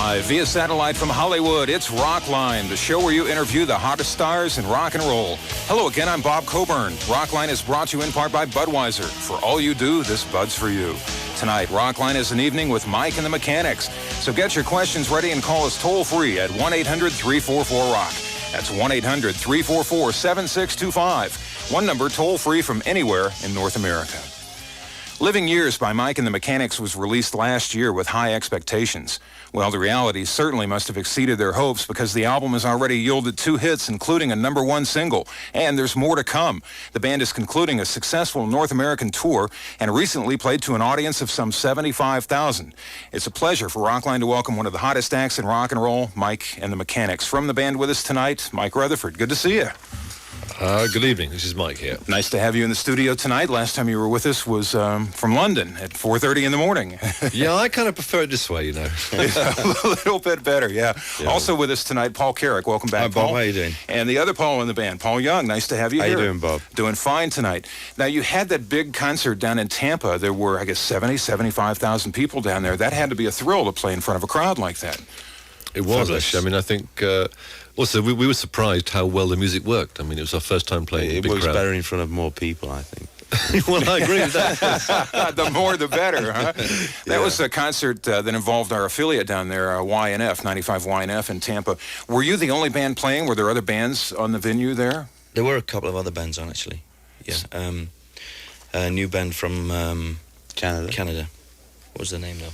Live via satellite from Hollywood, it's ROCKLINE, the show where you interview the hottest stars in rock and roll. Hello again, I'm Bob Coburn. ROCKLINE is brought to you in part by Budweiser. For all you do, this Bud's for you. Tonight, ROCKLINE is an evening with Mike and the Mechanics. So get your questions ready and call us toll-free at 1-800-344-ROCK. That's 1-800-344-7625. One number toll-free from anywhere in North America. Living Years by Mike and the Mechanics was released last year with high expectations. Well, the reality certainly must have exceeded their hopes because the album has already yielded 2 hits, including a #1 single. And there's more to come. The band is concluding a successful North American tour and recently played to an audience of some 75,000. It's a pleasure for ROCKLINE to welcome one of the hottest acts in rock and roll, Mike and the Mechanics. From the band with us tonight, Mike Rutherford. Good to see you. Good evening. This is Mike here. Nice to have you in the studio tonight. Last time you were with us was from London at 4:30 in the morning. Yeah, I kind of prefer it this way, you know. A little bit better, yeah. Also with us tonight, Paul Carrick. Welcome back, Hi, Paul. Bob. How you doing? And the other Paul in the band, Paul Young. Nice to have you How here. you doing, Bob? Doing fine tonight. Now, you had that big concert down in Tampa. There were, I guess, 75,000 people down there. That had to be a thrill to play in front of a crowd like that. It was, actually. I mean, I think... also, we were surprised how well the music worked. I mean, it was our first time playing in a big works crowd. better in front of more people, I think. Well, I agree with that. The more, the better, huh? That was a concert that involved our affiliate down there, YNF, 95 YNF in Tampa. Were you the only band playing? Were there other bands on the venue there? There were a couple of other bands on, actually. Yeah. A new band from Canada. What was the name, though?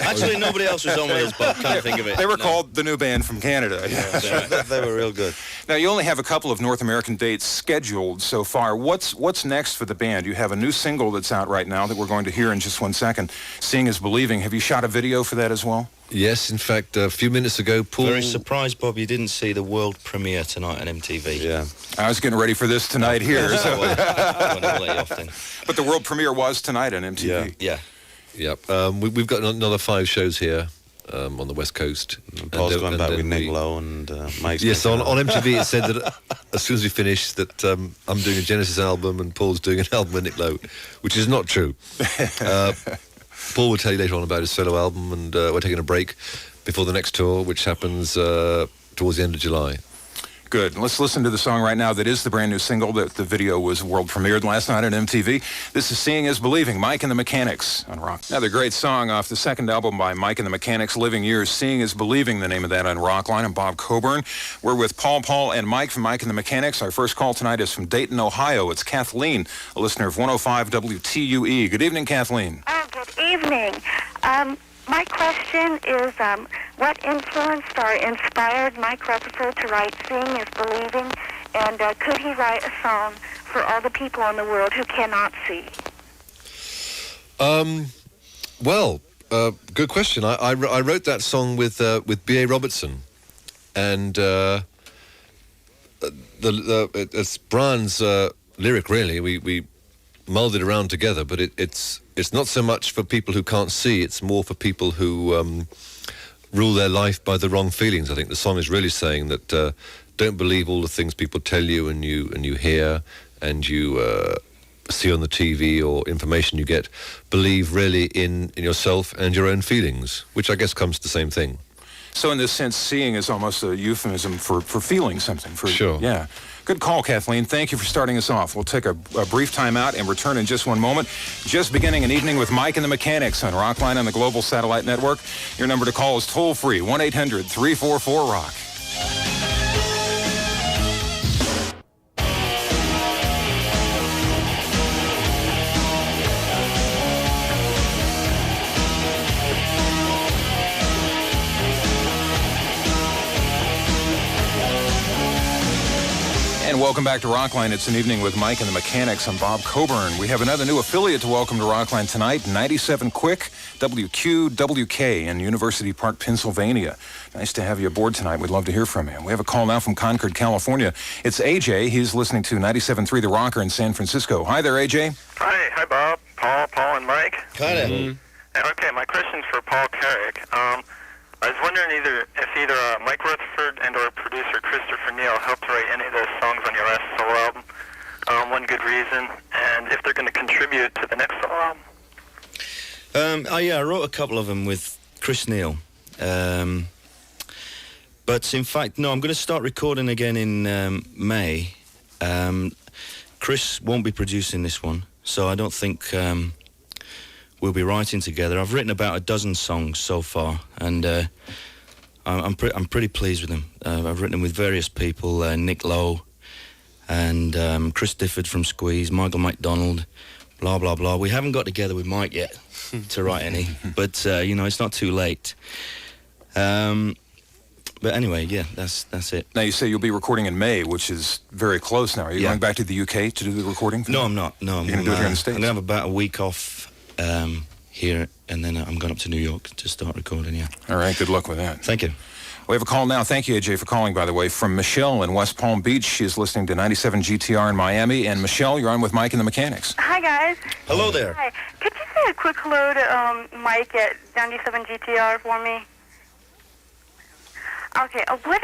Actually, nobody else was on with us, but can't think of it. They were called the new band from Canada. Yeah, they were real good. Now, you only have a couple of North American dates scheduled so far. What's next for the band? You have a new single that's out right now that we're going to hear in just 1 second, Seeing is Believing. Have you shot a video for that as well? Yes, in fact, a few minutes ago, Paul... Very surprised, Bob, you didn't see the world premiere tonight on MTV. Yeah. I was getting ready for this tonight here. So. Well, I won't let you off then. But the world premiere was tonight on MTV. Yeah. Yep. We've got another 5 shows here on the West Coast. Paul's going back with Nick Lowe and Mike's... Yes, on MTV it said that as soon as we finish that I'm doing a Genesis album and Paul's doing an album with Nick Lowe, which is not true. Paul will tell you later on about his solo album, and we're taking a break before the next tour, which happens towards the end of July. Good. Let's listen to the song right now that is the brand new single. That the video was world premiered last night on MTV. This is Seeing is Believing, Mike and the Mechanics on Rock. Another great song off the second album by Mike and the Mechanics, Living Years. Seeing is Believing, the name of that on ROCKLINE. I'm Bob Coburn. We're with Paul, and Mike from Mike and the Mechanics. Our first call tonight is from Dayton, Ohio. It's Kathleen, a listener of 105 WTUE. Good evening, Kathleen. Oh, good evening. My question is, what influenced or inspired Mike Rutherford to write Seeing is Believing, and could he write a song for all the people in the world who cannot see? Well, good question. I wrote that song with B.A. Robertson, and it's Brian's lyric, really. We mulled it around together, but it's not so much for people who can't see, it's more for people who rule their life by the wrong feelings. I think the song is really saying that don't believe all the things people tell you and you hear and you see on the TV or information you get. Believe really in yourself and your own feelings, which I guess comes to the same thing. So in this sense, seeing is almost a euphemism for feeling something. Sure. Yeah. Good call, Kathleen. Thank you for starting us off. We'll take a brief time out and return in just 1 moment. Just beginning an evening with Mike and the Mechanics on ROCKLINE on the Global Satellite Network. Your number to call is toll-free, 1-800-344-ROCK. And welcome back to ROCKLINE. It's an evening with Mike and the Mechanics. I'm Bob Coburn. We have another new affiliate to welcome to ROCKLINE tonight, 97 Quick, WQWK in University Park, Pennsylvania. Nice to have you aboard tonight. We'd love to hear from you. We have a call now from Concord, California. It's AJ. He's listening to 97.3 The Rocker in San Francisco. Hi there, AJ. Hi, Bob. Paul, and Mike. Hi there. Okay, my question's for Paul Carrick. I was wondering if either Mike Rutherford and or producer Christopher Neal helped write any of the songs on your last solo album. One good reason, and if they're going to contribute to the next solo album. I wrote a couple of them with Chris Neal. But in fact, no, I'm going to start recording again in May. Chris won't be producing this one, so I don't think we'll be writing together. I've written about a dozen songs so far, and I'm pretty pleased with them. I've written them with various people, Nick Lowe and Chris Difford from Squeeze, Michael McDonald, blah, blah, blah. We haven't got together with Mike yet to write any, but, you know, it's not too late. But anyway, yeah, that's it. Now, you say you'll be recording in May, which is very close now. Are you going back to the UK to do the recording? No, I'm not. No, You're going to do it here in the States? I'm going to have about a week off here, and then I'm going up to New York to start recording, yeah. All right, good luck with that. Thank you. We have a call now. Thank you, AJ, for calling, by the way, from Michelle in West Palm Beach. She is listening to 97 GTR in Miami. And Michelle, you're on with Mike and the Mechanics. Hi, guys. Hello there. Hi. Could you say a quick hello to Mike at 97 GTR for me? Okay, what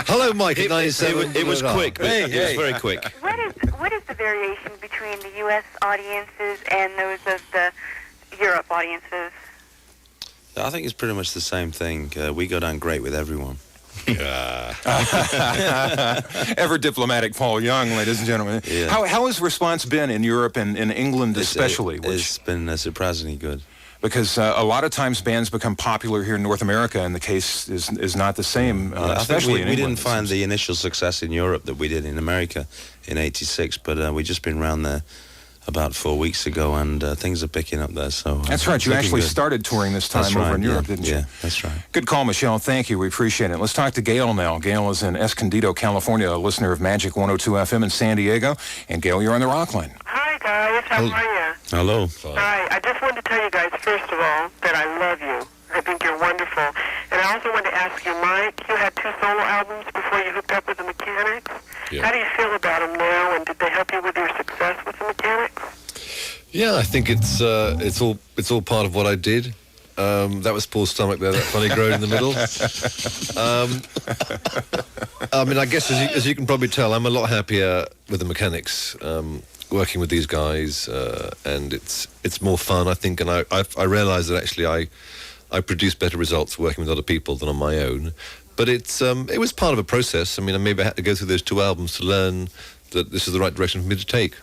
Hello, Mike. At 97. It was quick, but it was very quick. what is the variation between the U.S. audiences and those of the Europe audiences? I think it's pretty much the same thing. We go down great with everyone. Ever diplomatic Paul Young, ladies and gentlemen. Yeah. How has response been in Europe and in England especially? It's been surprisingly good. Because a lot of times bands become popular here in North America, and the case is not the same, especially in we England. didn't find the initial success in Europe that we did in America in '86, but we've just been around there about 4 weeks ago, and things are picking up there. So that's right. You actually started touring this time over in Europe, didn't you? Yeah, that's right. Good call, Michelle. Thank you. We appreciate it. Let's talk to Gail now. Gail is in Escondido, California, a listener of Magic 102 FM in San Diego. And Gail, you're on the ROCKLINE. Hi, guys. How are you? Hello. Hi. I just wanted to tell you guys, first of all, that I love you. I think you're wonderful. And I also wanted to ask you, Mike, you had 2 solo albums before you hooked up with the Mechanics. Yeah. How do you feel about them now, and did they help you with your success with the Mechanics? Yeah, I think it's all part of what I did. That was Paul's stomach there, that funny groan in the middle. I mean, I guess as you can probably tell, I'm a lot happier with the Mechanics, working with these guys, and it's more fun, I think. And I realise that actually I produce better results working with other people than on my own. But it was part of a process. I mean, maybe I had to go through those 2 albums to learn that this is the right direction for me to take.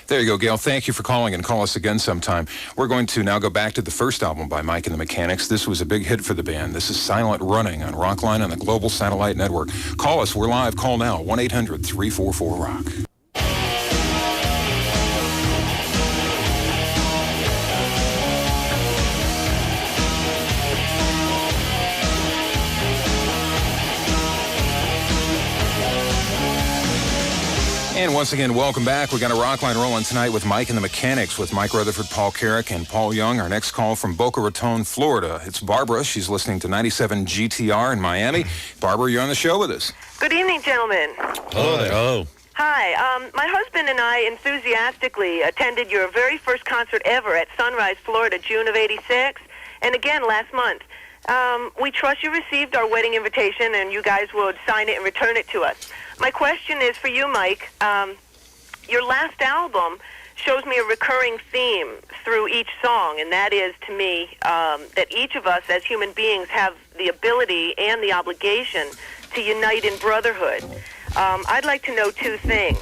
There you go, Gail. Thank you for calling, and call us again sometime. We're going to now go back to the first album by Mike and the Mechanics. This was a big hit for the band. This is Silent Running on ROCKLINE on the Global Satellite Network. Call us. We're live. Call now. 1-800-344-ROCK. And once again, welcome back. We got a ROCKLINE rolling tonight with Mike and the Mechanics, with Mike Rutherford, Paul Carrick, and Paul Young. Our next call from Boca Raton, Florida. It's Barbara. She's listening to 97 GTR in Miami. Barbara, you're on the show with us. Good evening, gentlemen. Hello there. Oh. Hi. My husband and I enthusiastically attended your very first concert ever at Sunrise, Florida, June of '86, and again last month. We trust you received our wedding invitation, and you guys would sign it and return it to us. My question is for you, Mike. Your last album shows me a recurring theme through each song, and that is, to me, that each of us as human beings have the ability and the obligation to unite in brotherhood. I'd like to know 2 things.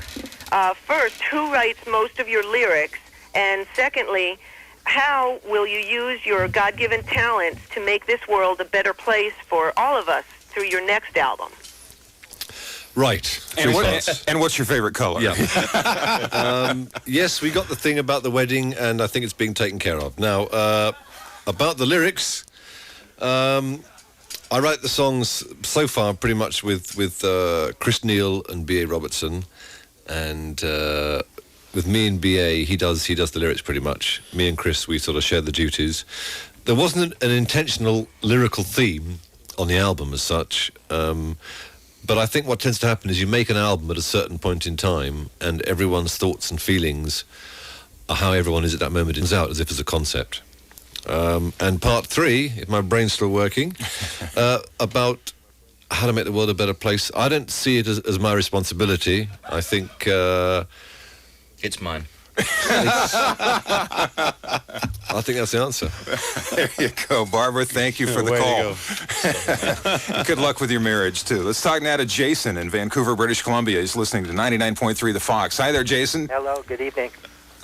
First, who writes most of your lyrics? And secondly, how will you use your God-given talents to make this world a better place for all of us through your next album? Right. And what's your favorite color? Yeah. Yes, we got the thing about the wedding, and I think it's being taken care of. Now, about the lyrics, I write the songs so far pretty much with Chris Neal and B.A. Robertson, and with me and B.A., he does the lyrics pretty much. Me and Chris, we sort of share the duties. There wasn't an intentional lyrical theme on the album as such, but I think what tends to happen is you make an album at a certain point in time, and everyone's thoughts and feelings are how everyone is at that moment. It's out as if it's a concept. And part 3, if my brain's still working, about how to make the world a better place. I don't see it as my responsibility. I think It's mine. I think that's the answer. There you go, Barbara. Thank you for the call. Good luck with your marriage, too. Let's talk now to Jason in Vancouver, British Columbia. He's listening to 99.3 The Fox. Hi there, Jason. Hello, good evening.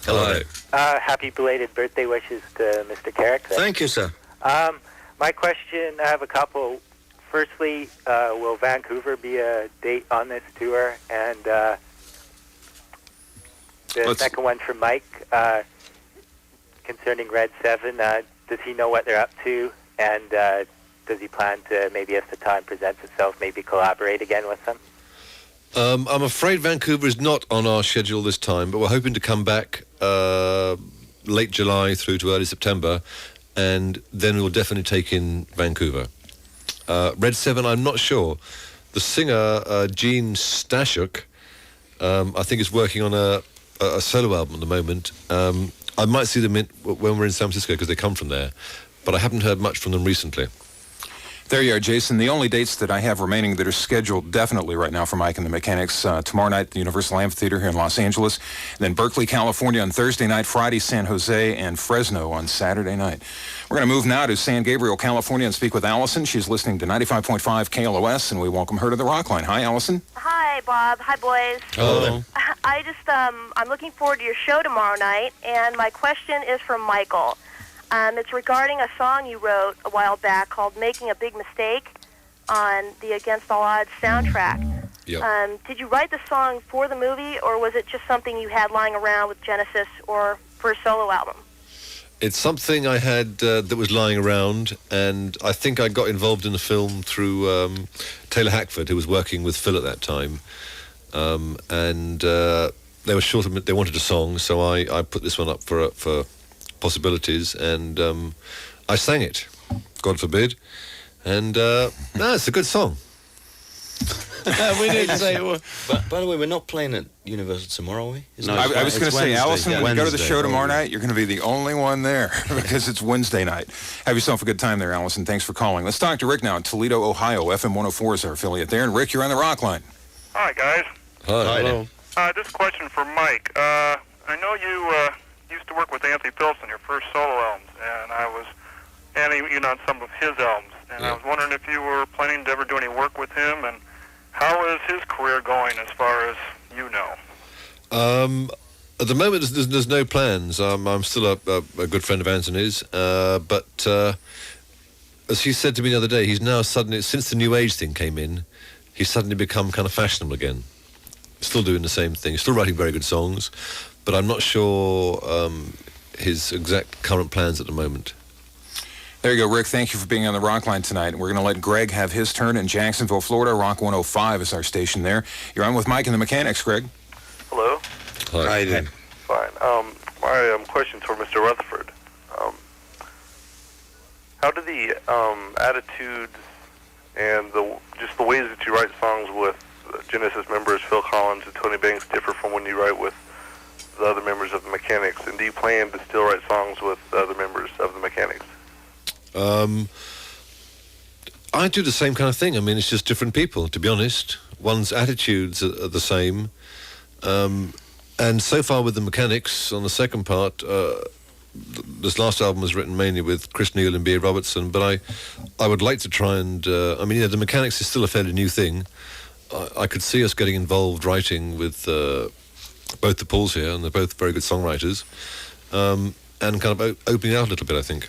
Hello. Happy belated birthday wishes to Mr. Carrick. Thank you, sir. My question, I have a couple. Firstly, will Vancouver be a date on this tour? And the second one for Mike, concerning Red 7, does he know what they're up to? And does he plan to, maybe if the time presents itself, maybe collaborate again with them? I'm afraid Vancouver is not on our schedule this time, but we're hoping to come back late July through to early September, and then we'll definitely take in Vancouver. Red 7, I'm not sure. The singer, Gene Stashuk, I think is working on a solo album at the moment. I might see them when we're in San Francisco because they come from there, but I haven't heard much from them recently. There you are, Jason. The only dates that I have remaining that are scheduled definitely right now for Mike and the Mechanics, tomorrow night at the Universal Amphitheater here in Los Angeles, then Berkeley, California on Thursday night, Friday, San Jose, and Fresno on Saturday night. We're going to move now to San Gabriel, California, and speak with Allison. She's listening to 95.5 KLOS, and we welcome her to the Rockline. Hi, Allison. Hi, Bob. Hi, boys. Hello. I just, I'm looking forward to your show tomorrow night, and my question is from Michael. It's regarding a song you wrote a while back called Making a Big Mistake on the Against All Odds soundtrack. Yep. Did you write the song for the movie, or was it just something you had lying around with Genesis or for a solo album? It's something I had that was lying around, and I think I got involved in the film through Taylor Hackford, who was working with Phil at that time. And they were short of, they wanted a song, so I put this one up for possibilities, and I sang it, God forbid, and no, it's a good song. We need to say it. But by the way, we're not playing at Universal tomorrow, are we? No, I was going to say, Allison, when you go to the show tomorrow night, you're going to be the only one there because it's Wednesday night. Have yourself a good time there, Allison. Thanks for calling. Let's talk to Rick now in Toledo, Ohio. FM 104 is our affiliate there. And Rick, you're on the Rockline. Hi, guys. Hi. Hello. Just a question for Mike. I know you used to work with Anthony Phillips on your first solo albums, and I was handing on some of his albums, and I was wondering if you were planning to ever do any work with him, and how is his career going as far as you know? At the moment, there's no plans. I'm still a good friend of Anthony's, but as he said to me the other day, he's now suddenly, since the New Age thing came in, he's suddenly become kind of fashionable again. Still doing the same thing, still writing very good songs, but I'm not sure his exact current plans at the moment. There you go, Rick. Thank you for being on the Rockline tonight. We're going to let Greg have his turn in Jacksonville, Florida. Rock 105 is our station there. You're on with Mike and the Mechanics, Greg. Hello. Hi. How you doing? Fine. My question's for Mr. Rutherford. How do the attitudes and just the ways that you write songs with Genesis members Phil Collins and Tony Banks differ from when you write with the other members of the Mechanics? And do you plan to still write songs with the other members of the Mechanics? I do the same kind of thing. I mean, it's just different people, to be honest. One's attitudes are the same. And so far with the Mechanics, on the second part, this last album was written mainly with Chris Neal and B.A. Robertson, but I would like to try and... the Mechanics is still a fairly new thing. I could see us getting involved writing with both the Pauls here, and they're both very good songwriters, and kind of opening out a little bit, I think.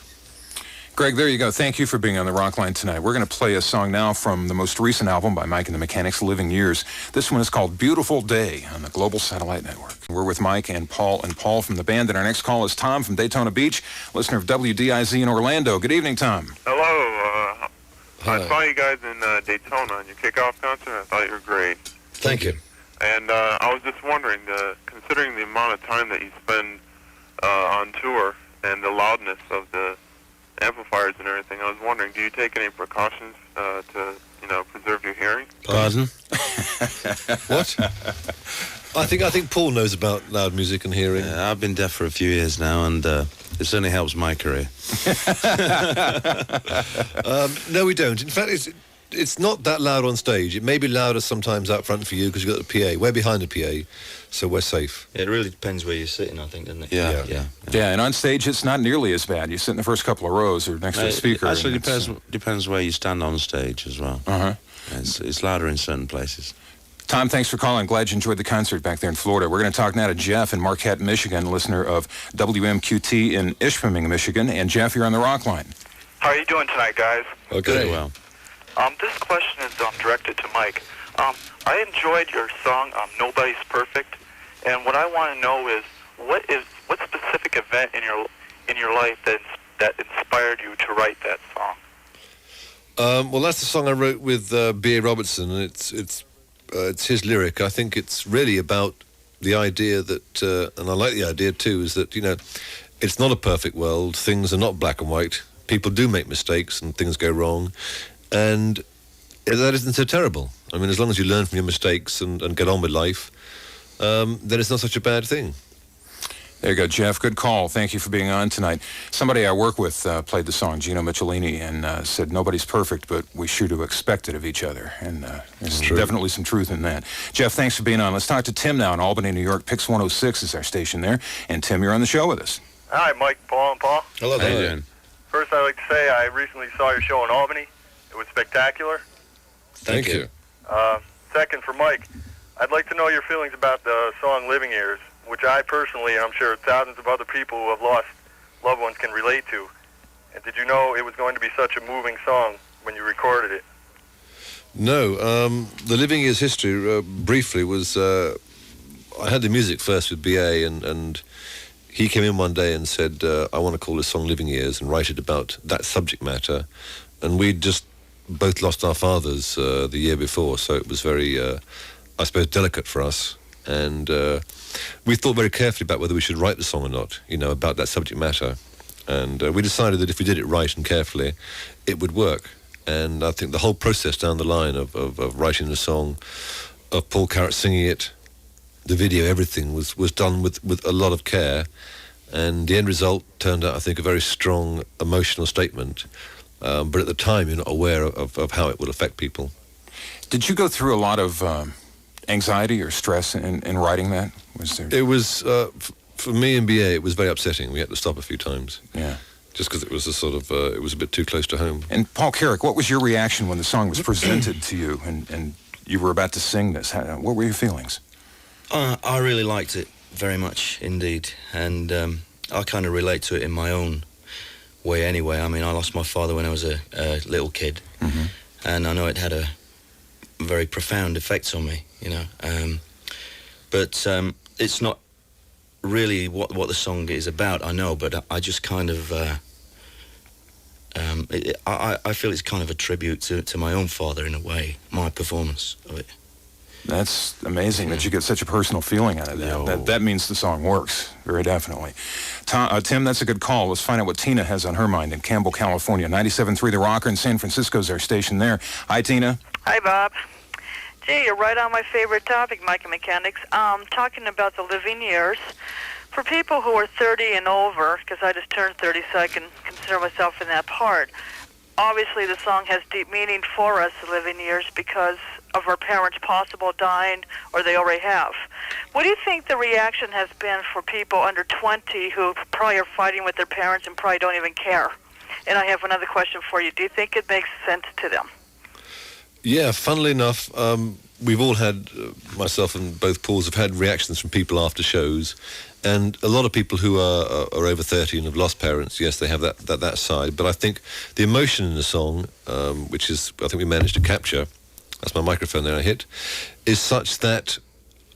Greg, there you go. Thank you for being on the Rockline tonight. We're going to play a song now from the most recent album by Mike and the Mechanics, Living Years. This one is called Beautiful Day on the Global Satellite Network. We're with Mike and Paul from the band, and our next call is Tom from Daytona Beach, listener of WDIZ in Orlando. Good evening, Tom. Hello. I saw you guys in Daytona on your kickoff concert. I thought you were great. Thank you. And I was just wondering, considering the amount of time that you spend on tour and the loudness of the amplifiers and everything, I was wondering, do you take any precautions to, preserve your hearing? Pardon? What? I think Paul knows about loud music and hearing. Yeah, I've been deaf for a few years now, and it certainly helps my career. No, we don't. In fact, it's not that loud on stage. It may be louder sometimes out front for you because you've got the PA. We're behind the PA, so we're safe. It really depends where you're sitting, I think, doesn't it? Yeah. And on stage, it's not nearly as bad. You sit in the first couple of rows or next to the speaker. It actually depends where you stand on stage as well. Uh-huh. It's louder in certain places. Tom, thanks for calling. Glad you enjoyed the concert back there in Florida. We're going to talk now to Jeff in Marquette, Michigan, listener of WMQT in Ishpeming, Michigan. And Jeff, you're on the Rock Line. How are you doing tonight, guys? Okay. Very well. This question is directed to Mike. I enjoyed your song, Nobody's Perfect, and what I want to know is what specific event in your life that inspired you to write that song? Well, that's the song I wrote with B.A. Robertson, and it's his lyric. I think it's really about the idea that, and I like the idea too, is that, it's not a perfect world. Things are not black and white. People do make mistakes and things go wrong. And that isn't so terrible. I mean, as long as you learn from your mistakes and get on with life, then it's not such a bad thing. There you go, Jeff. Good call. Thank you for being on tonight. Somebody I work with played the song, Gino Michelini, and said, nobody's perfect, but we sure do expect it of each other. And there's definitely some truth in that. Jeff, thanks for being on. Let's talk to Tim now in Albany, New York. Pix 106 is our station there. And Tim, you're on the show with us. Hi, Mike, Paul, and Paul. Hello there. How you doing? First, I'd like to say I recently saw your show in Albany. It was spectacular. Thank you. Second, for Mike, I'd like to know your feelings about the song Living Years, which I personally, and I'm sure thousands of other people who have lost loved ones can relate to. And did you know it was going to be such a moving song when you recorded it? No. The Living Years history, briefly, was... I had the music first with B.A. and he came in one day and said, I want to call this song Living Years and write it about that subject matter. And we'd just both lost our fathers the year before, so it was very, I suppose, delicate for us. And we thought very carefully about whether we should write the song or not, about that subject matter. And we decided that if we did it right and carefully, it would work. And I think the whole process down the line of writing the song, of Paul Carratt singing it, the video, everything was done with a lot of care. And the end result turned out, I think, a very strong emotional statement. But at the time, you're not aware of how it will affect people. Did you go through a lot of anxiety or stress in writing that? It was, for me and B.A., it was very upsetting. We had to stop a few times. Yeah. Just because it was it was a bit too close to home. And Paul Carrack, what was your reaction when the song was presented to you and you were about to sing this? What were your feelings? I really liked it very much indeed. And I kind of relate to it in my own way anyway. I mean, I lost my father when I was a little kid. Mm-hmm. And I know it had a very profound effect on me, but it's not really what the song is about, I know, but I just kind of I feel it's kind of a tribute to my own father in a way, my performance of it. That's amazing that you get such a personal feeling out of that. That means the song works, very definitely. Tim, that's a good call. Let's find out what Tina has on her mind in Campbell, California. 97.3 The Rocker in San Francisco's our station there. Hi, Tina. Hi, Bob. Gee, you're right on my favorite topic, Mike and Mechanics. Talking about the living years. For people who are 30 and over, because I just turned 30, so I can consider myself in that part, obviously the song has deep meaning for us, the living years, because of our parents possible dying or they already have. What do you think the reaction has been for people under 20 who probably are fighting with their parents and probably don't even care? And I have another question for you. Do you think it makes sense to them? Yeah, funnily enough, we've all had, myself and both Pauls have had reactions from people after shows, and a lot of people who are over 30 and have lost parents, yes, they have that side. But I think the emotion in the song, which is, I think we managed to capture, that's my microphone there I hit, is such that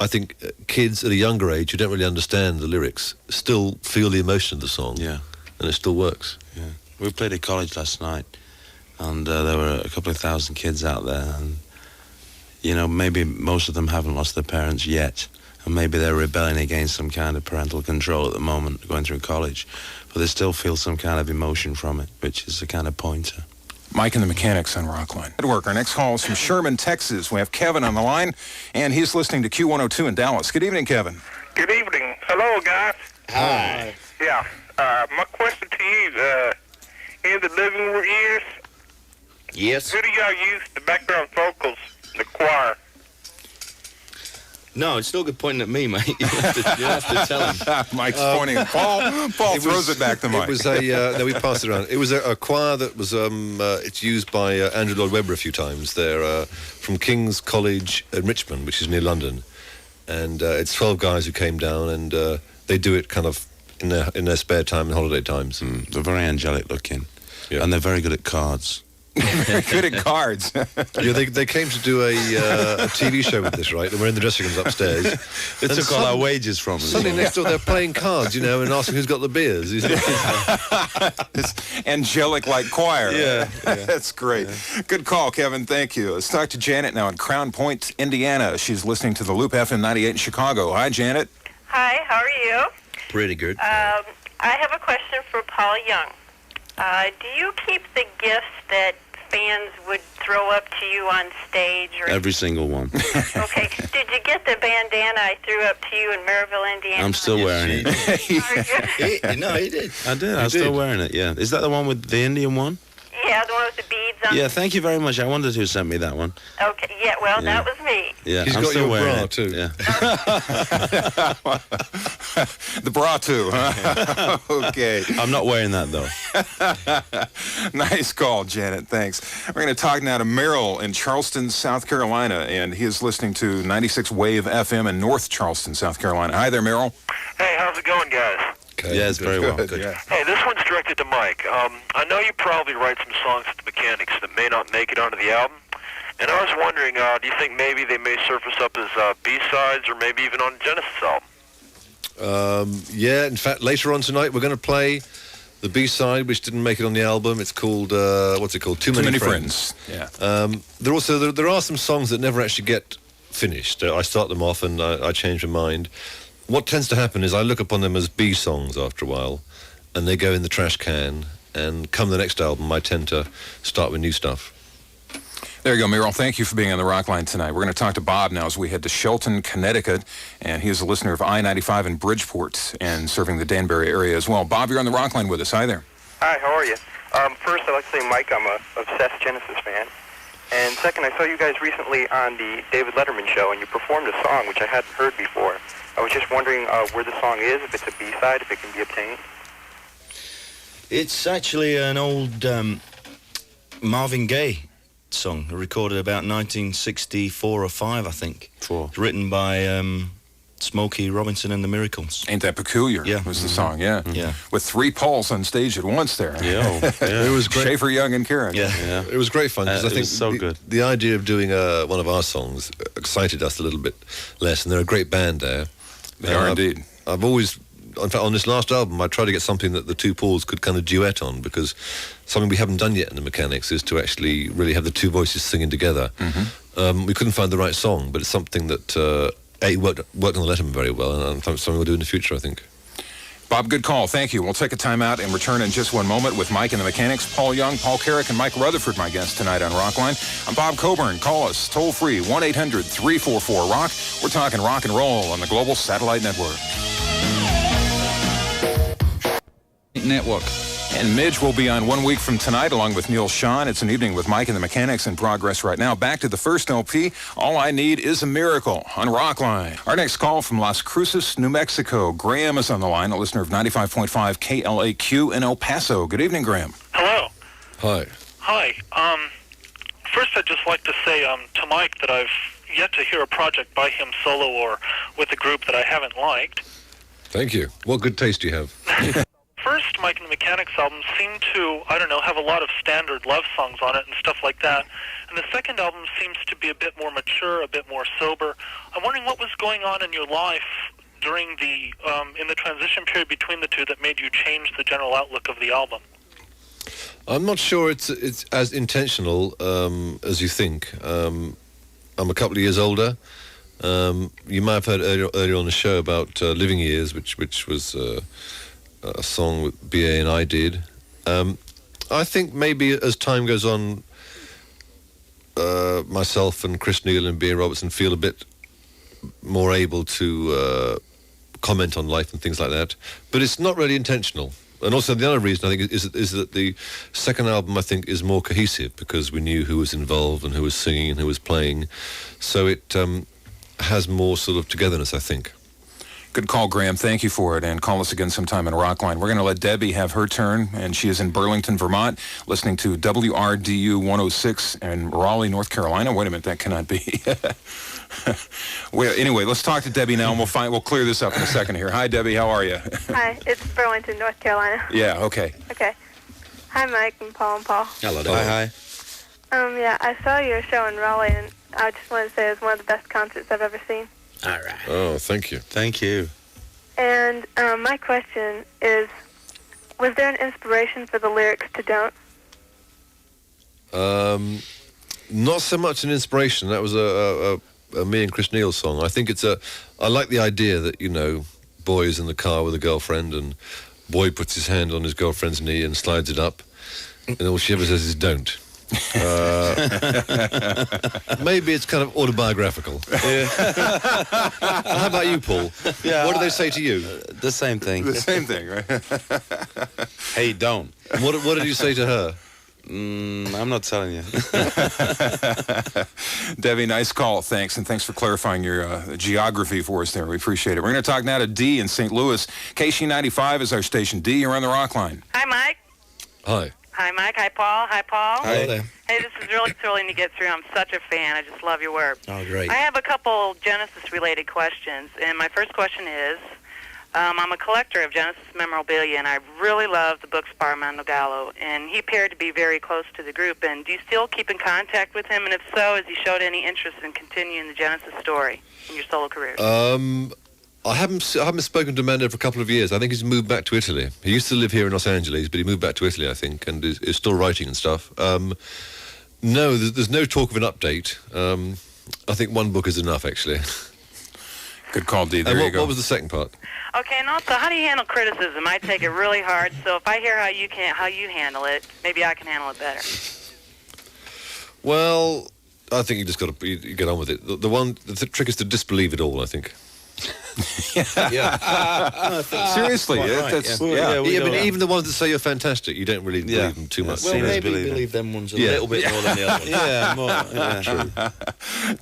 I think kids at a younger age who don't really understand the lyrics still feel the emotion of the song. Yeah. And it still works. Yeah. We played at college last night, and there were a couple of thousand kids out there, and maybe most of them haven't lost their parents yet, and maybe they're rebelling against some kind of parental control at the moment going through college, but they still feel some kind of emotion from it, which is a kind of pointer. Mike and the Mechanics on Rockline. Good work. Our next call is from Sherman, Texas. We have Kevin on the line, and he's listening to Q102 in Dallas. Good evening, Kevin. Good evening. Hello, guys. Hi. Yeah. My question to you, in the living years, Yes. Who do y'all use the background vocals, the choir? No, it's no good pointing at me, mate. You'll have to tell him. Mike's pointing at Paul. Paul throws it back to Mike. It was no, we passed it around. It was a choir that was, it's used by Andrew Lloyd Webber a few times. They're from King's College in Richmond, which is near London. And it's 12 guys who came down, and they do it kind of in their spare time and holiday times. They're very angelic looking. Yeah. And they're very good at cards. Good at cards. Yeah, they came to do a TV show with this, right? And we're in the dressing rooms upstairs. They took all our wages from us. Suddenly next door they're playing cards, and asking who's got the beers. It's angelic like choir. Yeah. That's great. Yeah. Good call, Kevin. Thank you. Let's talk to Janet now in Crown Point, Indiana. She's listening to the Loop FM 98 in Chicago. Hi, Janet. Hi, how are you? Pretty good. I have a question for Paul Young. Do you keep the gifts that fans would throw up to you on stage? Or every single one. Okay. Did you get the bandana I threw up to you in Maryville, Indiana? I'm still wearing it. No, he did. I did. I'm still wearing it, yeah. Is that the one with the Indian one? Yeah, the one with the beads on. Yeah, thank you very much. I wondered who sent me that one. Okay, yeah, well, that was me. Yeah, He's I'm got still your wearing bra it too. Yeah. The bra too, huh? Okay. I'm not wearing that though. Nice call, Janet. Thanks. We're going to talk now to Merrill in Charleston, South Carolina, and he is listening to 96 Wave FM in North Charleston, South Carolina. Hi there, Merrill. Hey, how's it going, guys? Okay. Yeah, it's very well. Good. Yeah. Hey, this one's directed to Mike. I know you probably write some songs at the Mechanics that may not make it onto the album. And I was wondering, do you think maybe they may surface up as B-sides or maybe even on the Genesis album? Yeah, in fact, later on tonight we're going to play the B-side, which didn't make it on the album. It's called, what's it called? Too Many Friends. Yeah. There are some songs that never actually get finished. I start them off and I change my mind. What tends to happen is I look upon them as B songs after a while, and they go in the trash can, and come the next album I tend to start with new stuff. There you go, Merrill. Thank you for being on the Rockline tonight. We're going to talk to Bob now as we head to Shelton, Connecticut, and he is a listener of I-95 in Bridgeport and serving the Danbury area as well. Bob, you're on the Rockline with us. Hi there. Hi, how are you? First, I'd like to say, Mike, I'm a obsessed Genesis fan. And second, I saw you guys recently on the David Letterman show, and you performed a song which I hadn't heard before. I was just wondering where the song is, if it's a B-side, if it can be obtained. It's actually an old Marvin Gaye song, recorded about 1964 or 5, I think. Written by Smokey Robinson and the Miracles. Ain't That Peculiar? Yeah. Was the song, yeah. Yeah. With 3 Pauls on stage at once there. Yeah. It was great. Schaefer, Young, and Karen. Yeah. It was great fun, because I It think was so good. the idea of doing one of our songs excited us a little bit less, and they're a great band there. They are indeed. I've always, in fact, on this last album, I tried to get something that the 2 Pauls could kind of duet on, because something we haven't done yet in the Mechanics is to actually really have the 2 voices singing together. Mm-hmm. We couldn't find the right song, but it's something that worked on the Letterman very well, and something we'll do in the future, I think. Bob, good call. Thank you. We'll take a time out and return in just one moment with Mike and the Mechanics, Paul Young, Paul Carrick, and Mike Rutherford, my guests tonight on Rockline. I'm Bob Coburn. Call us toll-free, 1-800-344-ROCK. We're talking rock and roll on the Global Satellite Network. And Midge will be on 1 week from tonight along with Neil Sean. It's an evening with Mike and the Mechanics in progress right now. Back to the first LP, All I Need Is a Miracle on Rockline. Our next call from Las Cruces, New Mexico. Graham is on the line, a listener of 95.5 KLAQ in El Paso. Good evening, Graham. Hello. Hi. Hi. First, I'd just like to say to Mike that I've yet to hear a project by him solo or with a group that I haven't liked. Thank you. What good taste do you have? First, Mike and the Mechanics album seemed to, I don't know, have a lot of standard love songs on it and stuff like that. And the second album seems to be a bit more mature, a bit more sober. I'm wondering what was going on in your life during the, in the transition period between the two that made you change the general outlook of the album. I'm not sure it's as intentional as you think. I'm a couple of years older. You might have heard earlier on the show about Living Years, which was a song with BA and I did. I think maybe as time goes on, myself and Chris Neal and B.A. Robertson feel a bit more able to comment on life and things like that. But it's not really intentional. and also the other reason I think is that the second album I think is more cohesive because we knew who was involved and who was singing and who was playing, so it has more sort of togetherness, I think. Good call, Graham. Thank you for it. And call us again sometime in Rockline. We're going to let Debbie have her turn, and she is in Burlington, Vermont, listening to WRDU 106 in Raleigh, North Carolina. Wait a minute, that cannot be. Well, anyway, let's talk to Debbie now, and we'll clear this up in a second here. Hi, Debbie. How are you? Hi, it's Burlington, North Carolina. Yeah, okay. Okay. Hi, Mike and Paul and Paul. Hello, Debbie. Hi. Yeah, I saw your show in Raleigh, and I just wanted to say it was one of the best concerts I've ever seen. All right. Oh, thank you. Thank you. And my question is, was there an inspiration for the lyrics to Don't? Not so much an inspiration. That was a me and Chris Neal song. I think I like the idea that, you know, boy's in the car with a girlfriend and boy puts his hand on his girlfriend's knee and slides it up, and all she ever says is don't. Maybe it's kind of autobiographical. Yeah. How about you, Paul? Yeah, what do they say to you? The same thing. The same thing, right? Hey, don't. What did you say to her? I'm not telling you. Debbie, nice call. Thanks, and thanks for clarifying your geography for us there. We appreciate it. We're going to talk now to Dee in St. Louis. KC95 is our station. Dee, you're on the Rock Line. Hi, Mike. Hi. Hi, Mike. Hi, Paul. Hi, Paul. Hello there. Hey, this is really thrilling to get through. I'm such a fan. I just love your work. Oh, great. I have a couple Genesis-related questions, and my first question is, I'm a collector of Genesis memorabilia, and I really love the books by Armando Gallo, and he appeared to be very close to the group. And do you still keep in contact with him? And if so, has he showed any interest in continuing the Genesis story in your solo career? I haven't spoken to Armando for a couple of years. I think he's moved back to Italy. He used to live here in Los Angeles, but he moved back to Italy, I think, and is still writing and stuff. No, there's no talk of an update. I think one book is enough, actually. Good call, Dee. There you go. What was the second part? Okay, and also, how do you handle criticism? I take it really hard, so if I hear how you handle it, maybe I can handle it better. Well, I think you just got to get on with it. The trick is to disbelieve it all, I think. Seriously, even the ones that say you're fantastic, you don't really believe them too much. Well, maybe believe them ones a little bit more than the other ones. True.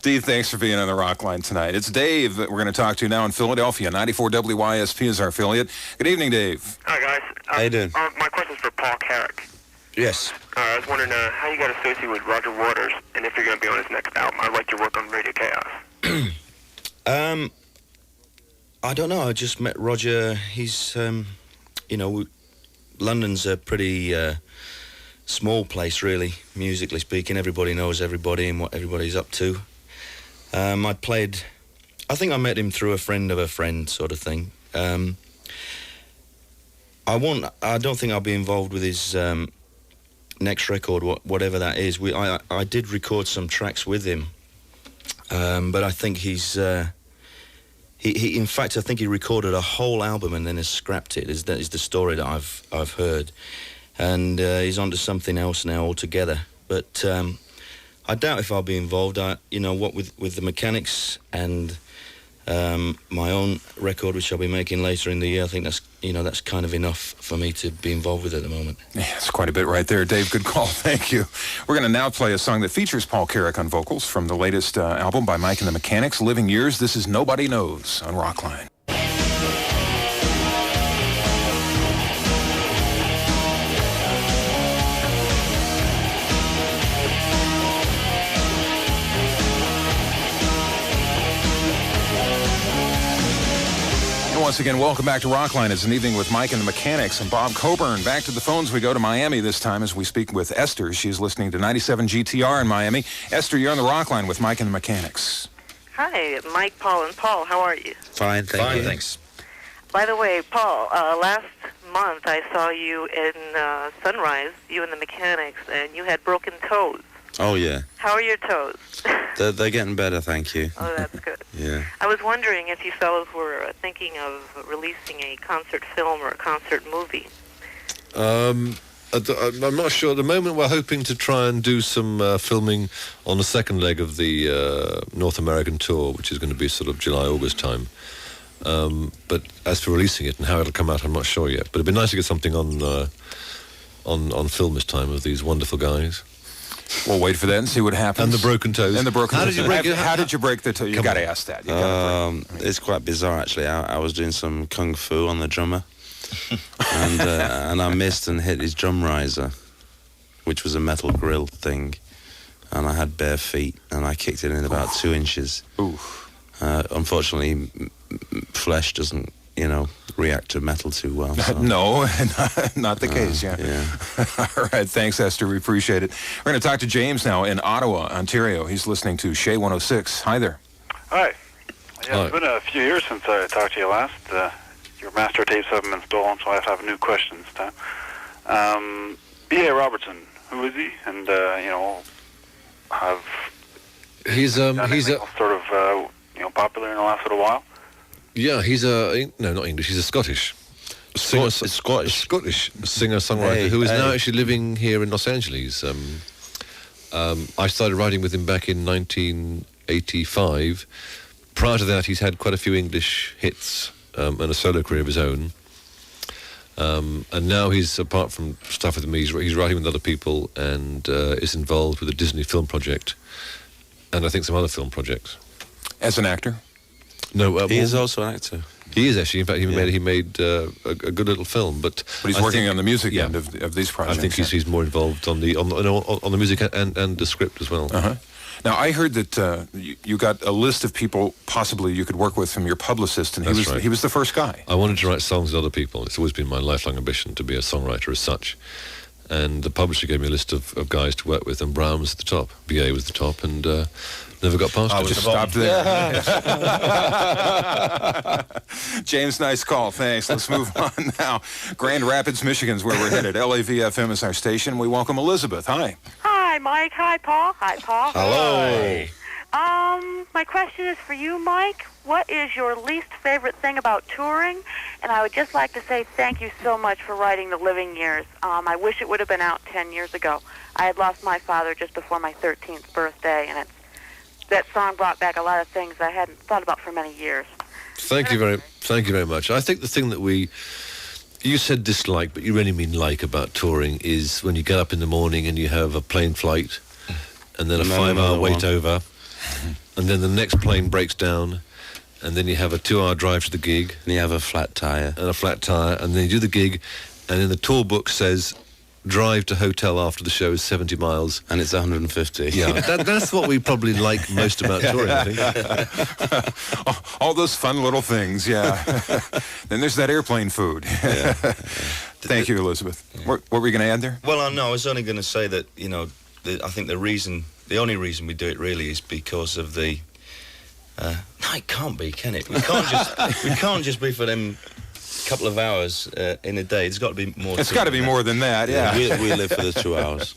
Dee, thanks for being on the Rock Line tonight. It's Dave that we're going to talk to now in Philadelphia. 94 WYSP is our affiliate. Good evening, Dave. Hi, guys. How you doing? My question is for Paul Carrick. Yes. I was wondering how you got associated with Roger Waters, and if you're going to be on his next album. I like your work on Radio Chaos. I don't know. I just met Roger. He's, London's a pretty small place, really, musically speaking. Everybody knows everybody and what everybody's up to. I think I met him through a friend of a friend sort of thing. I don't think I'll be involved with his next record, whatever that is. I did record some tracks with him, but I think he's... In fact, I think he recorded a whole album and then has scrapped it. That is the story that I've heard, and he's onto something else now altogether. But I doubt if I'll be involved. With the Mechanics and my own record, which I'll be making later in the year. I think that's kind of enough for me to be involved with at the moment. Yeah, it's quite a bit right there, Dave. Good call. Thank you. We're going to now play a song that features Paul Carrick on vocals from the latest album by Mike and the Mechanics, Living Years. This is Nobody Knows on Rockline. Once again, welcome back to Rockline. It's an evening with Mike and the Mechanics and Bob Coburn. Back to the phones we go to Miami this time as we speak with Esther. She's listening to 97 GTR in Miami. Esther, you're on the Rockline with Mike and the Mechanics. Hi, Mike, Paul, and Paul. How are you? Fine, thank you. Thanks. By the way, Paul, last month I saw you in Sunrise, you and the Mechanics, and you had broken toes. Oh, yeah. How are your toes? They're getting better, thank you. Oh, that's good. Yeah. I was wondering if you fellows were thinking of releasing a concert film or a concert movie. I'm not sure. At the moment, we're hoping to try and do some filming on the second leg of the North American tour, which is going to be sort of July, August time. But as for releasing it and how it'll come out, I'm not sure yet. But it'd be nice to get something on film this time of these wonderful guys. We'll wait for that and see what happens. And the broken toes. And the broken How toes. did you break it? How did you break the toe? You got to ask that. It's quite bizarre, actually. I was doing some kung fu on the drummer, and I missed and hit his drum riser, which was a metal grill thing, and I had bare feet, and I kicked it in about 2 inches. Unfortunately, flesh doesn't, react to metal too well. So. No, not the case, yeah. All right, thanks, Esther. We appreciate it. We're going to talk to James now in Ottawa, Ontario. He's listening to Shea 106. Hi there. Hi. Yeah, it's been a few years since I talked to you last. Your master tapes haven't been stolen, so I have to have a new question this time. B.A. Robertson, who is he? And, he's sort of, popular in the last little while? Yeah, he's not English, he's a Scottish singer-songwriter who is now actually living here in Los Angeles. I started writing with him back in 1985. Prior to that, he's had quite a few English hits and a solo career of his own. And now he's, apart from stuff with me, he's writing with other people and is involved with a Disney film project and I think some other film projects. As an actor? No, he is also an actor. He is actually. In fact, he made a good little film. But he's working on the music end of these projects. I think he's more involved on the music and the script as well. Now, I heard that you got a list of people possibly you could work with from your publicist, and he was the first guy. I wanted to write songs with other people. It's always been my lifelong ambition to be a songwriter as such. And the publisher gave me a list of guys to work with, and Brown was at the top. B.A. was the top, and never got past it. Just stopped there. James, nice call. Thanks. Let's move on now. Grand Rapids, Michigan's where we're headed. LAVFM is our station. We welcome Elizabeth. Hi. Hi, Mike. Hi, Paul. Hi, Paul. Hello. My question is for you, Mike. What is your least favorite thing about touring? And I would just like to say thank you so much for writing The Living Years. I wish it would have been out 10 years ago. I had lost my father just before my 13th birthday, and that song brought back a lot of things I hadn't thought about for many years. Thank you very much. I think the thing that you said dislike, but you really mean like about touring is when you get up in the morning and you have a plane flight and then a 5-hour wait over and then the next plane breaks down and then you have a 2-hour drive to the gig. And you have a flat tyre. And then you do the gig and then the tour book says drive to hotel after the show is 70 miles. And it's 150. Yeah, that's what we probably like most about touring, I think. All those fun little things, yeah. Then there's that airplane food. Thank you, Elizabeth. What were you going to add there? Well, no, I was only going to say that, I think the only reason we do it really is because of the... no, it can't be, can it? We can't just be for them couple of hours in a day. It's got to be more. It's got to be more than that, yeah. We live for the 2 hours.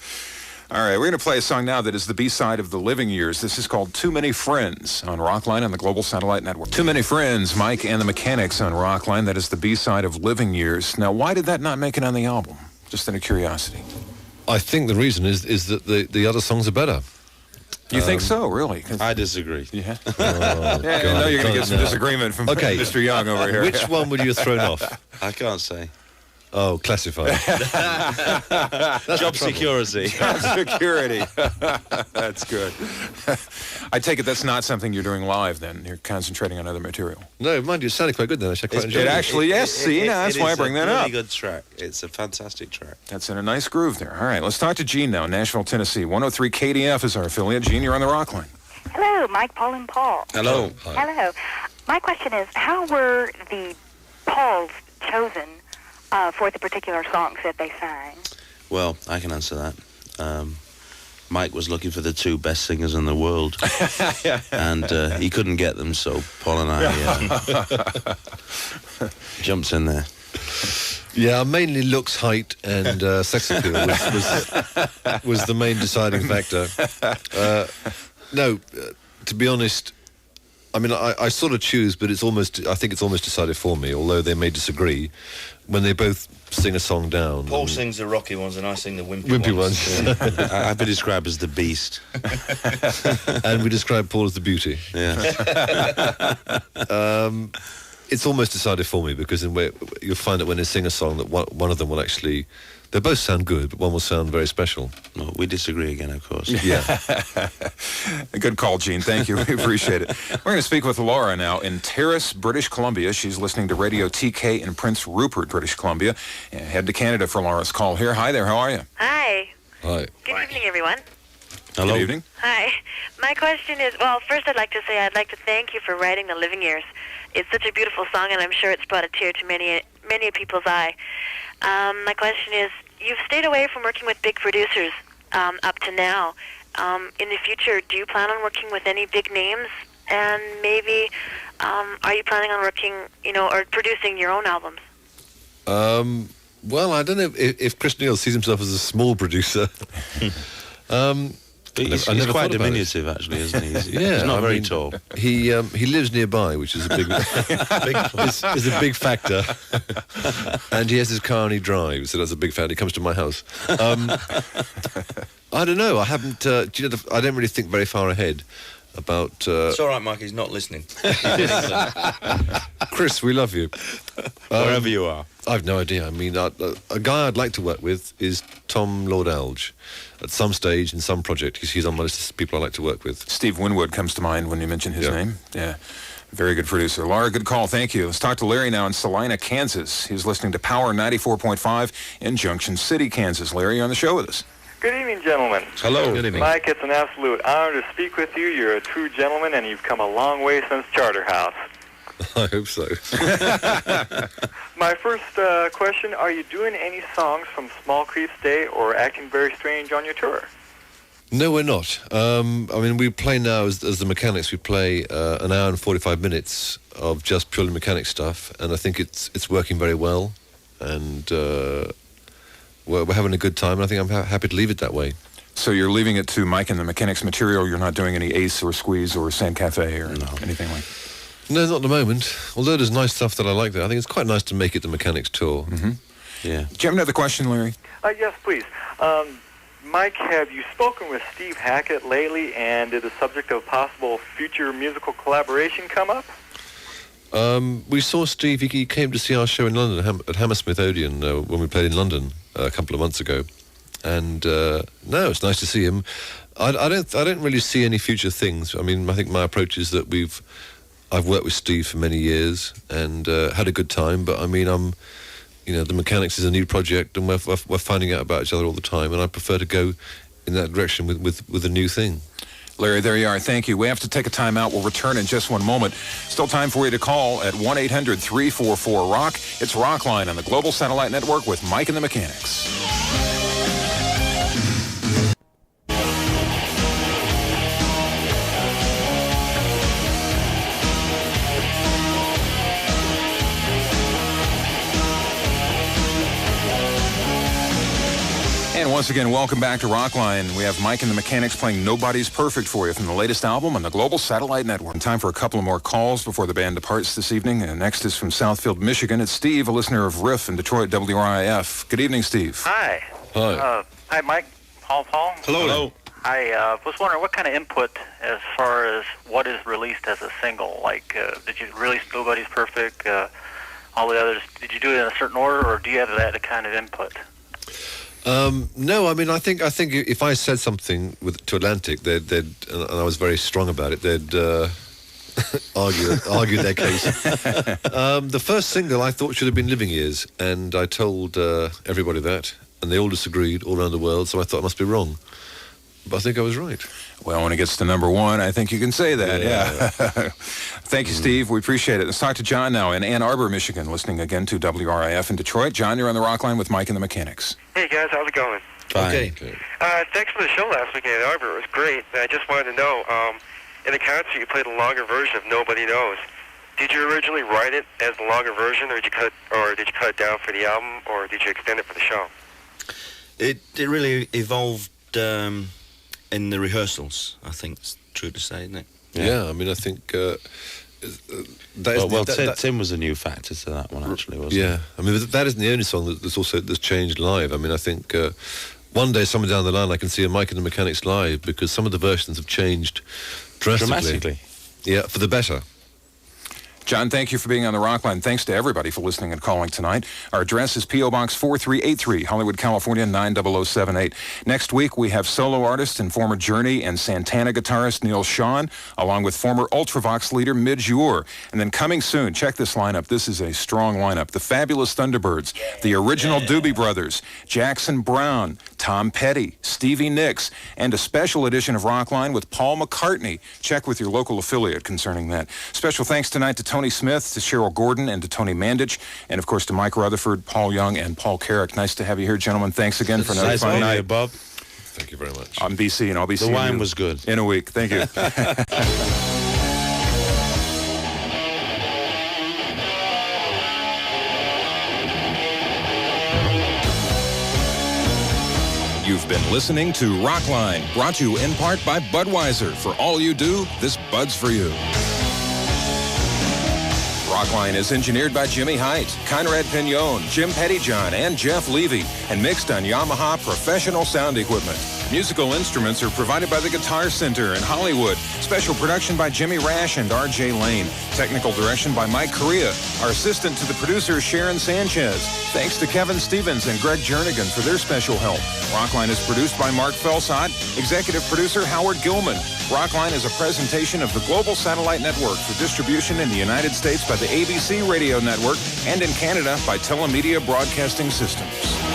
All right, we're going to play a song now that is the B-side of The Living Years. This is called Too Many Friends on ROCKLINE on the Global Satellite Network. Too Many Friends, Mike and the Mechanics on ROCKLINE. That is the B-side of Living Years. Now, why did that not make it on the album? Just out of curiosity. I think the reason is that the other songs are better. You think so, really? I disagree. Yeah. I know you're going to get some disagreement from Mr. Young over here. Which one would you have thrown off? I can't say. Oh, classified. Job security. Job security. That's good. I take it that's not something you're doing live then. You're concentrating on other material. No, mind you, it sounded quite good then. I quite enjoyed it. Actually, yes. See, that's why I bring that up. It's a really good track. It's a fantastic track. That's in a nice groove there. All right, let's talk to Gene now, Nashville, Tennessee. 103 KDF is our affiliate. Gene, you're on the ROCKLINE. Hello, Mike, Paul, and Paul. Hello. Hi. Hello. My question is, how were the Pauls chosen for the particular songs that they sang? Well, I can answer that. Mike was looking for the two best singers in the world, and he couldn't get them, so Paul and I jumped in there. Yeah, mainly looks, height, and sex appeal was the main deciding factor. No, to be honest, I mean, I sort of choose, but I think it's almost decided for me, although they may disagree. When they both sing a song down. Paul sings the rocky ones and I sing the wimpy ones. Yeah. I've been described as the beast. And we describe Paul as the beauty. Yeah. it's almost decided for me, because you'll find that when they sing a song that one of them will actually, they both sound good, but one will sound very special. Well, we disagree again, of course. Yeah. A good call, Gene. Thank you. We appreciate it. We're going to speak with Laura now in Terrace, British Columbia. She's listening to Radio TK in Prince Rupert, British Columbia. Head to Canada for Laura's call here. Hi there. How are you? Hi. Hi. Good evening, everyone. Hello. Good evening. Hi. My question is, well, first I'd like to say I'd like to thank you for writing The Living Years. It's such a beautiful song, and I'm sure it's brought a tear to many people's eye. My question is, you've stayed away from working with big producers up to now. In the future, do you plan on working with any big names? And maybe, are you planning on working, or producing your own albums? Well, I don't know if Chris Neal sees himself as a small producer. He's quite diminutive, actually, isn't he? Yeah, he's not very tall. He lives nearby, which is a big is a big factor. And he has his car and he drives, so that's a big factor. He comes to my house. I don't know. I haven't. I don't really think very far ahead about. It's all right, Mike. He's not listening. Chris, we love you. Wherever you are. I've no idea. I mean, a guy I'd like to work with is Tom Lord Alge. At some stage, in some project, he's on my list of people I like to work with. Steve Winwood comes to mind when you mention his name. Yeah, very good producer. Laura, good call. Thank you. Let's talk to Larry now in Salina, Kansas. He's listening to Power 94.5 in Junction City, Kansas. Larry, you're on the show with us. Good evening, gentlemen. Hello. Good evening. Mike, it's an absolute honor to speak with you. You're a true gentleman, and you've come a long way since Charterhouse. I hope so. My first question, are you doing any songs from Small Creek Day or Acting Very Strange on your tour? No, we're not. I mean, we play now as the Mechanics. We play an hour and 45 minutes of just purely mechanic stuff, and I think it's working very well, and we're having a good time, and I think I'm happy to leave it that way. So you're leaving it to Mike and the Mechanics material? You're not doing any Ace or Squeeze or San Cafe or anything like that? No, not at the moment. Although there's nice stuff that I like there. I think it's quite nice to make it the Mechanics tour. Mm-hmm. Yeah. Do you have another question, Larry? Yes, please. Mike, have you spoken with Steve Hackett lately, and did the subject of possible future musical collaboration come up? We saw Steve. He came to see our show in London at Hammersmith Odeon when we played in London a couple of months ago. And no, it's nice to see him. I don't really see any future things. I mean, I think my approach is that I've worked with Steve for many years and had a good time, but I mean, the Mechanics is a new project, and we're finding out about each other all the time, and I prefer to go in that direction with a new thing. Larry, there you are. Thank you. We have to take a time out. We'll return in just one moment. Still time for you to call at 1-800-344-ROCK. It's ROCKLINE on the Global Satellite Network with Mike and the Mechanics. And once again, welcome back to ROCKLINE. We have Mike and the Mechanics playing Nobody's Perfect for you from the latest album on the Global Satellite Network. Time for a couple of more calls before the band departs this evening. And next is from Southfield, Michigan. It's Steve, a listener of Riff in Detroit, WRIF. Good evening, Steve. Hi. Hi. Hi, Mike. Paul. Hello. I was wondering what kind of input as far as what is released as a single. Like, did you release Nobody's Perfect, all the others? Did you do it in a certain order, or do you have that kind of input? No, I mean, I think if I said something to Atlantic, they'd and I was very strong about it, they'd argue their case. The first single I thought should have been Living Years, and I told everybody that, and they all disagreed all around the world, so I thought I must be wrong. But I think I was right. Well, when it gets to number one, I think you can say that, yeah. Thank you, Steve. We appreciate it. Let's talk to John now in Ann Arbor, Michigan, listening again to WRIF in Detroit. John, you're on the ROCKLINE with Mike and the Mechanics. Hey, guys. How's it going? Fine. Okay. Thanks for the show last week in Ann Arbor. It was great. I just wanted to know, in the concert, you played a longer version of Nobody Knows. Did you originally write it as the longer version, or did you cut it down for the album, or did you extend it for the show? It really evolved in the rehearsals, I think it's true to say, isn't it? Yeah, I mean, I think Tim was a new factor to that one, actually, wasn't yeah, I mean, that isn't the only song that's changed live. I mean, I think one day, somewhere down the line, I can see a Mike and the Mechanics live, because some of the versions have changed drastically. Dramatically. Yeah, for the better. John, thank you for being on the Rockline. Thanks to everybody for listening and calling tonight. Our address is P.O. Box 4383, Hollywood, California, 90078. Next week, we have solo artist and former Journey and Santana guitarist Neil Schon, along with former Ultravox leader Midge Ure. And then coming soon, check this lineup. This is a strong lineup. The Fabulous Thunderbirds, the original Doobie Brothers, Jackson Browne, Tom Petty, Stevie Nicks, and a special edition of Rockline with Paul McCartney. Check with your local affiliate concerning that. Special thanks tonight to Tony Smith, to Cheryl Gordon, and to Tony Mandich, and of course to Mike Rutherford, Paul Young, and Paul Carrick. Nice to have you here, gentlemen. Thanks again for another fun night, Bob. Thank you very much. I'm BC, and I'll be seeing you. The wine was good. In a week. Thank you. You've been listening to Rockline, brought to you in part by Budweiser. For all you do, this Bud's for you. Rockline is engineered by Jimmy Height, Conrad Pignon, Jim Pettyjohn, and Jeff Levy, and mixed on Yamaha professional sound equipment. Musical instruments are provided by the Guitar Center in Hollywood. Special production by Jimmy Rash and R.J. Lane. Technical direction by Mike Correa. Our assistant to the producer, Sharon Sanchez. Thanks to Kevin Stevens and Greg Jernigan for their special help. Rockline is produced by Mark Felsod. Executive producer, Howard Gilman. Rockline is a presentation of the Global Satellite Network for distribution in the United States by the ABC Radio Network and in Canada by Telemedia Broadcasting Systems.